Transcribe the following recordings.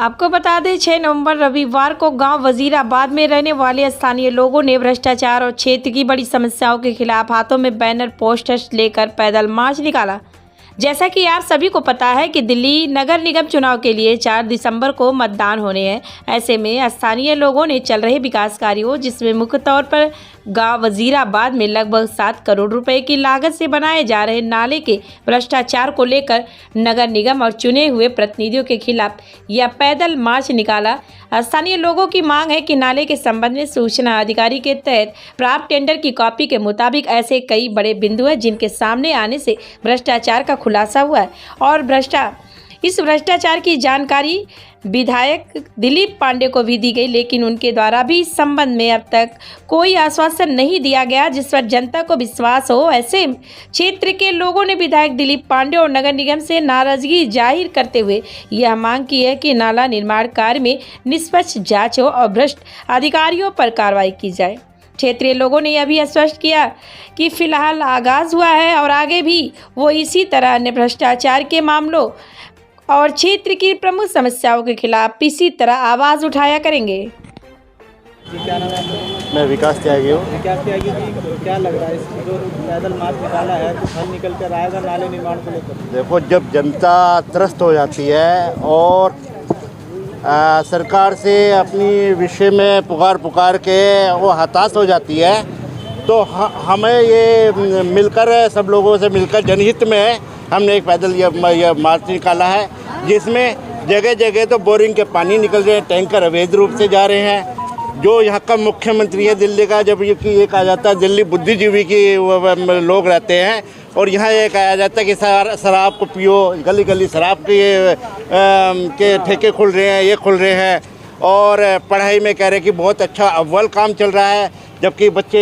आपको बता दें 6 नवंबर रविवार को गांव वजीराबाद में रहने वाले स्थानीय लोगों ने भ्रष्टाचार और क्षेत्र की बड़ी समस्याओं के खिलाफ हाथों में बैनर पोस्टर्स लेकर पैदल मार्च निकाला। जैसा कि आप सभी को पता है कि दिल्ली नगर निगम चुनाव के लिए 4 दिसंबर को मतदान होने हैं। ऐसे में स्थानीय लोगों ने चल रहे विकास कार्यों, जिसमें मुख्य तौर पर गांव वजीराबाद में लगभग 7 करोड़ रुपए की लागत से बनाए जा रहे नाले के भ्रष्टाचार को लेकर नगर निगम और चुने हुए प्रतिनिधियों के खिलाफ यह पैदल मार्च निकाला। स्थानीय लोगों की मांग है कि नाले के संबंध में सूचना अधिकारी के तहत प्राप्त टेंडर की कॉपी के मुताबिक ऐसे कई बड़े बिंदु हैं जिनके सामने आने से भ्रष्टाचार का खुलासा हुआ है और इस भ्रष्टाचार की जानकारी विधायक दिलीप पांडे को भी दी गई, लेकिन उनके द्वारा भी इस संबंध में अब तक कोई आश्वासन नहीं दिया गया जिस पर जनता को विश्वास हो। ऐसे क्षेत्र के लोगों ने विधायक दिलीप पांडे और नगर निगम से नाराजगी जाहिर करते हुए यह मांग की है कि नाला निर्माण कार्य में निष्पक्ष जांच हो और भ्रष्ट अधिकारियों पर कार्रवाई की जाए। क्षेत्रीय लोगों ने यह भी स्पष्ट किया कि फिलहाल आगाज हुआ है और आगे भी वो इसी तरह अन्य भ्रष्टाचार के मामलों और क्षेत्र की प्रमुख समस्याओं के खिलाफ इसी तरह आवाज़ उठाया करेंगे। जी क्या नाम है? मैं विकास त्यागी हूँ। विकास त्यागी जी, क्या लग रहा है इस जो पैदल मार्च निकाला है तो हल निकल कर आएगा नाले निर्माण को लेकर? देखो, जब जनता त्रस्त हो जाती है और सरकार से अपनी विषय में पुकार के वो हताश हो जाती है, तो हमें ये मिलकर सब लोगों से मिलकर जनहित में हमने एक पैदल ये मार्च निकाला है, जिसमें जगह जगह तो बोरिंग के पानी निकल रहे हैं, टैंकर अवैध रूप से जा रहे हैं। जो यहाँ का मुख्यमंत्री है दिल्ली का, जब ये कहा जाता है दिल्ली बुद्धिजीवी की लोग रहते हैं और यहाँ ये कहा जाता है कि शराब को पियो, गली गली शराब के ठेके खुल रहे हैं, ये खुल रहे हैं। और पढ़ाई में कह रहे हैं कि बहुत अच्छा अव्वल काम चल रहा है, जबकि बच्चे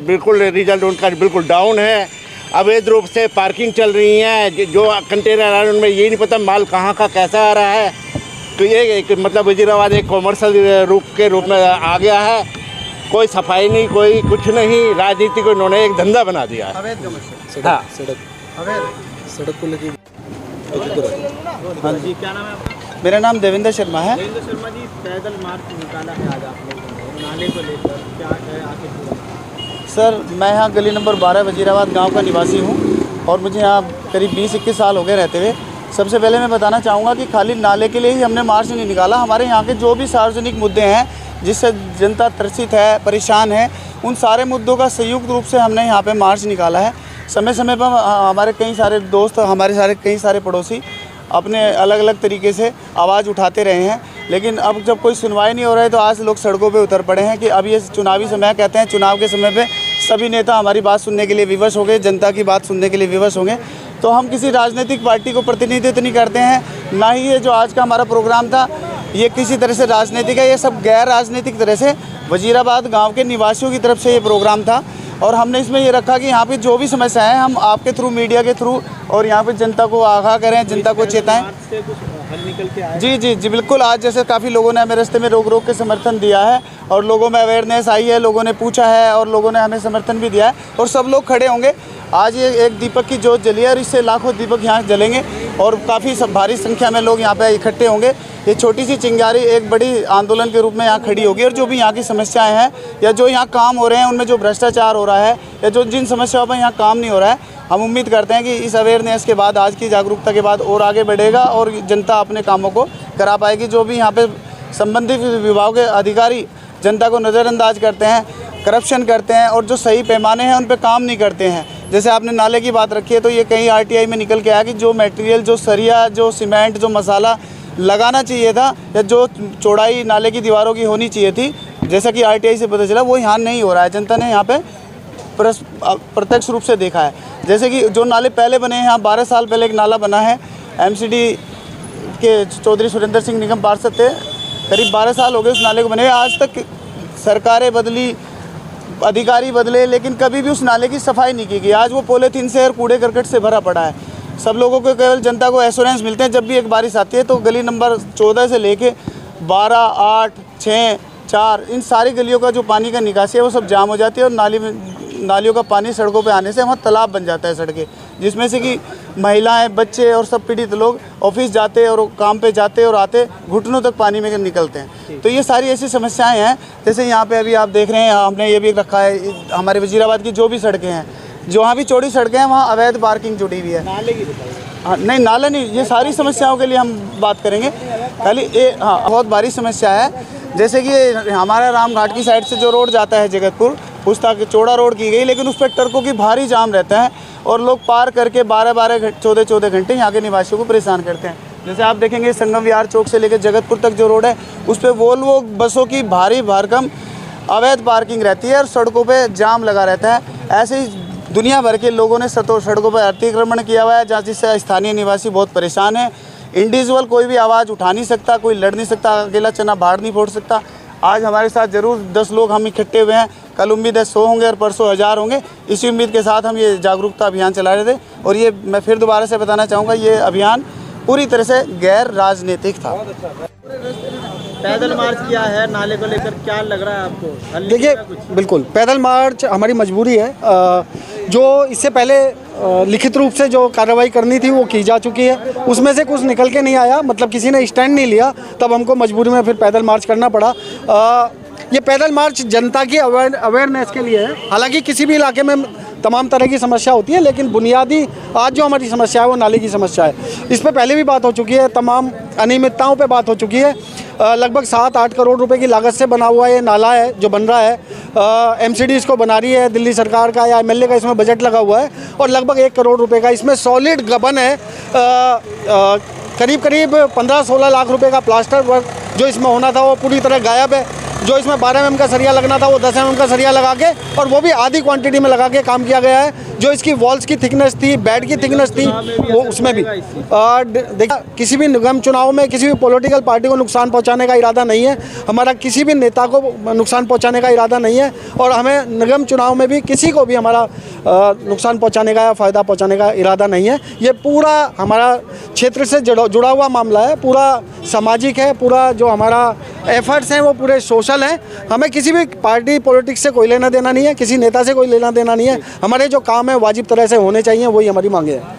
बिल्कुल रिजल्ट उनका बिल्कुल डाउन है। अवैध रूप से पार्किंग चल रही है, जो कंटेनर आ रहे हैं उनमें ये नहीं पता माल कहाँ का कैसा आ रहा है। तो ये मतलब वजीराबाद एक कॉमर्शियल के रूप में आ गया है। कोई सफाई नहीं, कोई कुछ नहीं, राजनीति को इन्होंने एक धंधा बना दिया है। अवैध हाँ, सड़क को लेकर। हाँ जी, क्या नाम है आपका? मेरा नाम देवेंद्र शर्मा है। देवेंद्र शर्मा जी, पैदल मार्च निकाला है आज आप लोगों ने नाले को लेकर, क्या है आगे पूरा? सर, मैं यहाँ गली नंबर 12 वजीराबाद गांव का निवासी हूँ और मुझे यहाँ करीब 20-21 साल हो गए रहते हुए। सबसे पहले मैं बताना चाहूँगा कि खाली नाले के लिए ही हमने मार्च नहीं निकाला। हमारे यहाँ के जो भी सार्वजनिक मुद्दे हैं जिससे जनता त्रसित है, परेशान है, उन सारे मुद्दों का संयुक्त रूप से हमने यहाँ पे मार्च निकाला है। समय समय पर हमारे कई सारे दोस्त, कई सारे पड़ोसी अपने अलग अलग तरीके से आवाज़ उठाते रहे हैं, लेकिन अब जब कोई सुनवाई नहीं हो रहा है तो आज लोग सड़कों पे उतर पड़े हैं कि अब ये चुनावी समय, कहते हैं चुनाव के समय पे सभी नेता हमारी बात सुनने के लिए विवश हो गए, जनता की बात सुनने के लिए विवश होंगे। तो हम किसी राजनीतिक पार्टी को प्रतिनिधित्व नहीं करते हैं, ना ही ये जो आज का हमारा प्रोग्राम था ये किसी तरह से राजनीतिक है। ये सब गैर राजनीतिक तरह से वजीराबाद गाँव के निवासियों की तरफ से ये प्रोग्राम था और हमने इसमें ये रखा कि यहाँ पे जो भी समस्याएं हैं हम आपके थ्रू, मीडिया के थ्रू और यहाँ पे जनता को आगाह करें, जनता को चेताएं। हल निकल के आए? जी बिल्कुल। आज जैसे काफ़ी लोगों ने हमें रास्ते में रोक के समर्थन दिया है और लोगों में अवेयरनेस आई है, लोगों ने पूछा है और लोगों ने हमें समर्थन भी दिया है और सब लोग खड़े होंगे। आज ये एक दीपक की जोत जली है और इससे लाखों दीपक यहाँ जलेंगे और काफ़ी भारी संख्या में लोग यहाँ पे इकट्ठे होंगे। ये छोटी सी चिंगारी एक बड़ी आंदोलन के रूप में यहाँ खड़ी होगी और जो भी यहाँ की समस्याएं हैं या जो यहाँ काम हो रहे हैं उनमें जो भ्रष्टाचार हो रहा है या जो जिन समस्याओं पर यहाँ काम नहीं हो रहा है, हम उम्मीद करते हैं कि इस अवेयरनेस के बाद, आज की जागरूकता के बाद और आगे बढ़ेगा और जनता अपने कामों को करा पाएगी। जो भी यहाँ पे संबंधित विभाग के अधिकारी जनता को नज़रअंदाज करते हैं, करप्शन करते हैं और जो सही पैमाने हैं उन पर काम नहीं करते हैं। जैसे आपने नाले की बात रखी है तो ये कहीं RTI में निकल के आया कि जो मटेरियल, जो सरिया, जो सीमेंट, जो मसाला लगाना चाहिए था या जो चौड़ाई नाले की दीवारों की होनी चाहिए थी, जैसा कि RTI से पता चला, वो यहाँ नहीं हो रहा है। जनता ने यहाँ पे प्रत्यक्ष रूप से देखा है। जैसे कि जो नाले पहले बने हैं, यहाँ 12 साल पहले एक नाला बना है, MCD के चौधरी सुरेंद्र सिंह निगम पार्षद थे, करीब 12 साल हो गए उस नाले को बने हुए। आज तक सरकारें बदली, अधिकारी बदले, लेकिन कभी भी उस नाले की सफाई नहीं की गई। आज वो पॉलीथीन से और कूड़े करकट से भरा पड़ा है। सब लोगों को केवल जनता को एश्योरेंस मिलते हैं जब भी एक बारिश आती है तो गली नंबर 14 से लेके 12, 8, 6, 4 इन सारी गलियों का जो पानी का निकासी है वो सब जाम हो जाती है और नालियों का पानी सड़कों पे आने से वहाँ तालाब बन जाता है सड़कें, जिसमें से कि महिलाएं, बच्चे और सब पीड़ित लोग ऑफिस जाते और काम पे जाते और आते घुटनों तक पानी में निकलते हैं। तो ये सारी ऐसी समस्याएं हैं। जैसे यहाँ पे अभी आप देख रहे हैं, हमने ये भी रखा है, हमारे वजीराबाद की जो भी सड़कें हैं, जहाँ भी चौड़ी सड़कें हैं वहाँ अवैध पार्किंग जुड़ी हुई है। नाले की बताइए। हाँ, नहीं नाला नहीं, ये सारी समस्याओं के लिए हम बात करेंगे। खाली ये हाँ बहुत भारी समस्या है। जैसे कि हमारा रामघाट की साइड से जो रोड जाता है जगतपुर, उस तक चौड़ा रोड की गई, लेकिन उस पर ट्रकों की भारी जाम रहता है और लोग पार करके 12-12 14 घंटे यहाँ के निवासियों को परेशान करते हैं। जैसे आप देखेंगे संगम विहार चौक से लेकर जगतपुर तक जो रोड है, उस पर वोल्वो बसों की भारी भरकम अवैध पार्किंग रहती है और सड़कों पर जाम लगा रहता है। ऐसे ही दुनिया भर के लोगों ने सड़कों पर अतिक्रमण किया हुआ है, जहाँ जिससे स्थानीय निवासी बहुत परेशान है। इंडिविजुअल कोई भी आवाज़ उठा नहीं सकता, कोई लड़ नहीं सकता, अकेला चना बाहर नहीं फोड़ सकता। आज हमारे साथ ज़रूर 10 लोग हम इकट्ठे हुए हैं, कल उम्मीद है 100 होंगे और परसों 1000 होंगे। इसी उम्मीद के साथ हम ये जागरूकता अभियान चला रहे थे। और ये मैं फिर दोबारा से बताना चाहूँगा, ये अभियान पूरी तरह से गैर राजनीतिक था। पैदल मार्च किया है नाले को लेकर, क्या लग रहा है आपको? हल देखिए, निकलेगा कुछ? बिल्कुल पैदल मार्च हमारी मजबूरी है। जो इससे पहले लिखित रूप से जो कार्रवाई करनी थी वो की जा चुकी है, उसमें से कुछ निकल के नहीं आया, मतलब किसी ने स्टैंड नहीं लिया, तब हमको मजबूरी में फिर पैदल मार्च करना पड़ा। ये पैदल मार्च जनता की अवेयरनेस के लिए है। हालांकि किसी भी इलाके में तमाम तरह की समस्या होती है, लेकिन बुनियादी आज जो हमारी समस्या है वो नाले की समस्या है। इस पर पहले भी बात हो चुकी है, तमाम अनियमितताओं पे बात हो चुकी है। लगभग 7-8 करोड़ रुपए की लागत से बना हुआ ये नाला है जो बन रहा है। MCD इसको बना रही है, दिल्ली सरकार का या MLA का इसमें बजट लगा हुआ है और लगभग 1 करोड़ रुपए का इसमें सॉलिड गबन है। करीब 15-16 लाख रुपए का प्लास्टर वर्क जो इसमें होना था वो पूरी तरह गायब है। जो इसमें 12 mm का सरिया लगना था वो 10 mm का सरिया लगा के, और वो भी आधी क्वांटिटी में लगा के काम किया गया है। जो इसकी वॉल्स की थिकनेस थी, बेड की थिकनेस थी, वो उसमें भी देखिए, किसी भी निगम चुनाव में किसी भी पॉलिटिकल पार्टी को नुकसान पहुंचाने का इरादा नहीं है। हमारा किसी भी नेता को नुकसान पहुंचाने का इरादा नहीं है और हमें निगम चुनाव में भी किसी को भी हमारा नुकसान पहुंचाने का या फ़ायदा पहुंचाने का इरादा नहीं है। ये पूरा हमारा क्षेत्र से जुड़ा हुआ मामला है, पूरा सामाजिक है, पूरा जो हमारा एफर्ट्स हैं वो पूरे सोशल हैं। हमें किसी भी पार्टी पॉलिटिक्स से कोई लेना देना नहीं है, किसी नेता से कोई लेना देना नहीं है। हमारे जो काम है वाजिब तरह से होने चाहिए, वही हमारी मांगे हैं।